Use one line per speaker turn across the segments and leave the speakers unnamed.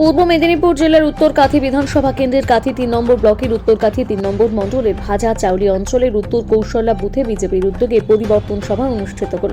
পূর্ব মেদিনীপুর জেলার উত্তরকাথি বিধানসভা কেন্দ্রের কাথি 3 নম্বর ব্লকের উত্তরকাথি 3 নম্বর মণ্ডলের ভাজা চাউলি অঞ্চলের উত্তর কৌশলা বুথে বিজেপির উদ্যোগে পরিবর্তন সভা অনুষ্ঠিত হল।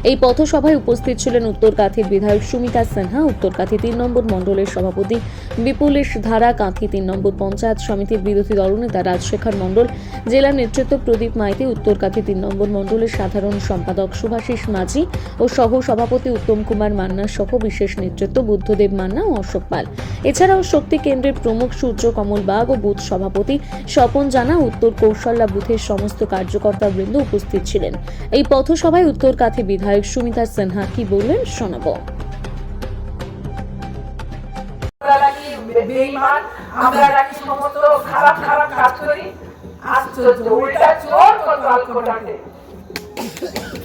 এই পথসভায় উপস্থিত ছিলেন উত্তরকাথির বিধায়ক সুমিতা সিনহা, উত্তরকাথি 3 নম্বর মণ্ডলের সভাপতি বিপুলেশ ধারা, কাথি 3 নম্বর পঞ্চায়েত সমিতির বিরোধী দলনেতা রাজশেখর মণ্ডল, জেলা নেতৃত্ব প্রদীপ মাইতি, উত্তরকাথি 3 নম্বর মণ্ডলের সাধারণ সম্পাদক শুভাশিস মাঝি ও সহ সভাপতি উত্তম কুমার মান্না সহ বিশেষ নেতৃত্ব বুদ্ধদেব মান্না ও অশোক পাল। এছাড়াও শক্তি কেন্দ্রের প্রমুখ সূর্য কমল বাগ ও বুথ সভাপতি স্বপন জানা, উত্তর কৌশল্যা বুথের সমস্ত কার্যকর্তা বৃন্দ উপস্থিত ছিলেন। এই পথসভায় উত্তরকাথি বিধায়ক সুমিতা সিনহা কি বললেন শোনাবো।
আমরা নাকি সমস্ত খারাপ খারাপ কাজ করি। আশ্চর্য, উল্টা চোর কত আলকোটাতে।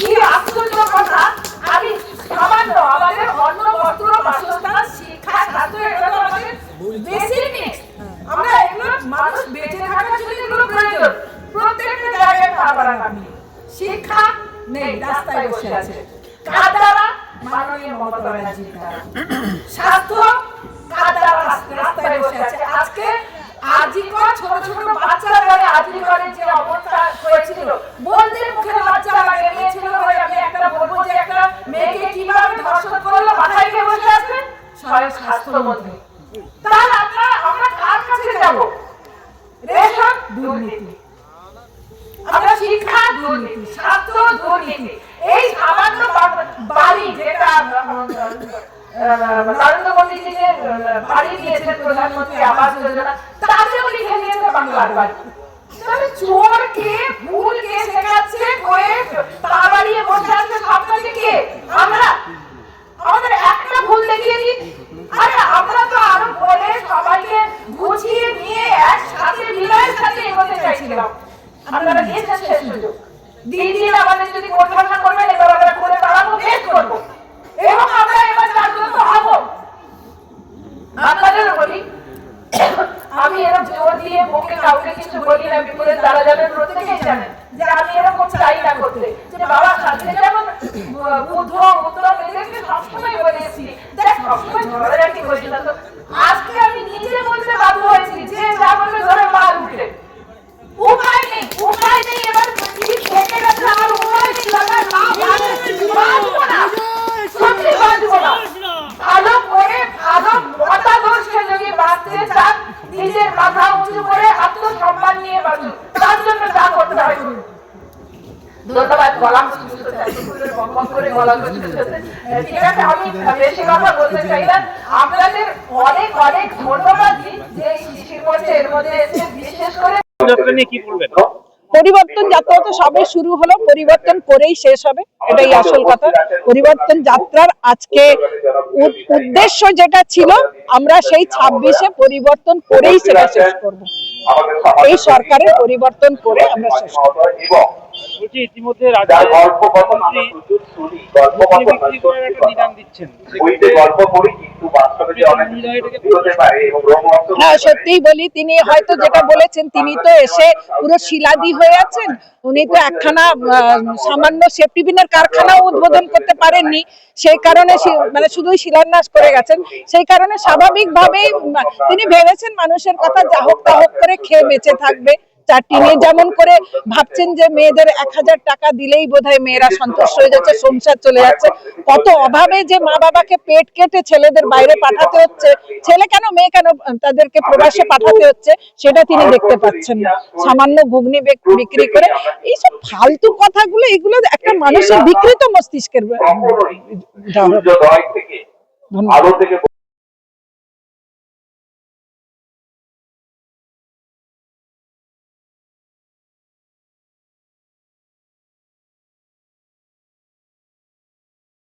কি আশ্চর্য কথা! আমি সামান্য আমাদের অন্ন বস্ত্র বাসস্থান শিক্ষা স্বাস্থ্য এগুলো আমাদের বেসিক নিডস। আমরা এগুলো মানুষ বেঁচে থাকার জন্য এগুলো প্রয়োজন। প্রত্যেকটা জায়গায় খাবার আমি শিক্ষা নেই, রাস্তায় বসে আছে। কার দ্বারা? মাননীয় মমতা ব্যানার্জির দ্বারা। স্বাস্থ্য কার দ্বারা? রাস্তায় বসে আছে। আজকে আজিকর ছোট ছোট বাচ্চারা বলে আজিকরের যে অবস্থা হয়েছিল, বলতে মুখে লজ্জা লাগে। মেয়ে ছিল হয়ে আমি একটা বলবো যে একটা মেয়েকে কিভাবে ধর্ষণ করলো, মাথায় কে বসে আছে? স্বয়ং স্বাস্থ্যমন্ত্রী। তাহলে আমরা কার কাছে যাব? রেশন দুর্নীতি, আমরা শিক্ষা দুর্নীতি, স্বাস্থ্য দুর্নীতি। এই সামান্য বাড়ি যেটা নরেন্দ্র মোদীজি যে বাড়ি দিয়েছেন প্রধানমন্ত্রী আবাস যোজনা, তাতেও লিখে দিয়েছে বাংলার বাড়ি। তাহলে চোরকে ভুলকে শেখাচ্ছে, কয়ে তা বাড়িয়ে বসে আছে সবটাকে কে? আমরা। আমাদের একটা ভুল দেখিয়ে দিই। আরে আমরা তো আরো বলে সবাইকে গুছিয়ে নিয়ে একসাথে বিনয়ের সাথে এগোতে চাইছিলাম। আপনারা দিয়েছেন সেই সুযোগ। দিন দিন আমাদের যদি পরিবর্তন করবেন, এবার আমরা করে দাঁড়াবো, বেশ করবো এবং আমরা এবার জাগ্রত হব। আপনাদের বলি, আমি এরকম জোর দিয়ে বকে কাউকে কিছু বলি না। বিপদে তারা যাবেন, প্রত্যেকেই জানেন যে আমি এরকম চাই না করতে। যে বাবা সাথে যেমন বুদ্ধ উত্তর এদেরকে সবসময় বলে এসেছি, দেখ সবসময় ঝগড়াঝাটি করিস না। তো আজকে আমি নিজে বলতে বাধ্য হয়েছি যে যা বলবে ধরে মার উঠে। উপায় নেই, উপায় নেই। এবার কি থেকে গেছে, আমার উপায় নেই। আমার মা বাঁচবো না, সত্যি বাঁচবো না। ভালো করে ভালো মতাদর্শে যদি বাঁচতে চান, নিজের মাথা উঁচু করে আত্মসম্মান নিয়ে বাঁচুন। তার জন্য যা করতে হয়। ধন্যবাদ। গলা করে গলা ঠিক আছে, আমি বেশি কথা বলতে চাই না। আপনাদের অনেক অনেক ধন্যবাদ যে শিশির মধ্যে এর মধ্যে এসে বিশেষ করে
কি বলবেন।
পরিবর্তন যাত্রা তো সবে শুরু হলো, পরিবর্তন করেই শেষ হবে, এটাই আসল কথা। পরিবর্তন যাত্রার আজকে উদ্দেশ্য যেটা ছিল, আমরা সেই 26-এ পরিবর্তন করেই সেটা শেষ করব। এই সরকারের পরিবর্তন করে আমরা শেষ করব।
ইতিমধ্যে
সত্যিই বলি, তিনি হয়তো যেটা বলেছেন, তিনি তো এসে পুরো শিলাদি হয়ে আছেন। উনি তো একখানা সামান্য সেফটি পিনের কারখানাও উদ্বোধন করতে পারেননি। সেই কারণে মানে শুধুই শিলান্যাস করে গেছেন। সেই কারণে স্বাভাবিকভাবেই তিনি ভেবেছেন মানুষের কথা যা হোক তা হোক করে খেয়ে বেঁচে থাকবে। চারটি মেয়ে যেমন করে ভাবছেন যে মেয়েদের 1000 টাকা দিলেই বোধহয় মেয়েরা সন্তুষ্ট হয়ে যাচ্ছে, সংসার চলে যাচ্ছে। কত অভাবে যে মা বাবাকে পেট কেটে ছেলেদের বাইরে পাঠাতে হচ্ছে, ছেলে কেন মেয়ে কেন তাদেরকে প্রবাসে পাঠাতে হচ্ছে, সেটা তিনি দেখতে পাচ্ছেন না। সামান্য ঘুগনি বিক্রি করে এইসব ফালতু কথাগুলো, এগুলো একটা মানুষের বিকৃত মস্তিষ্কের। ধন্যবাদ।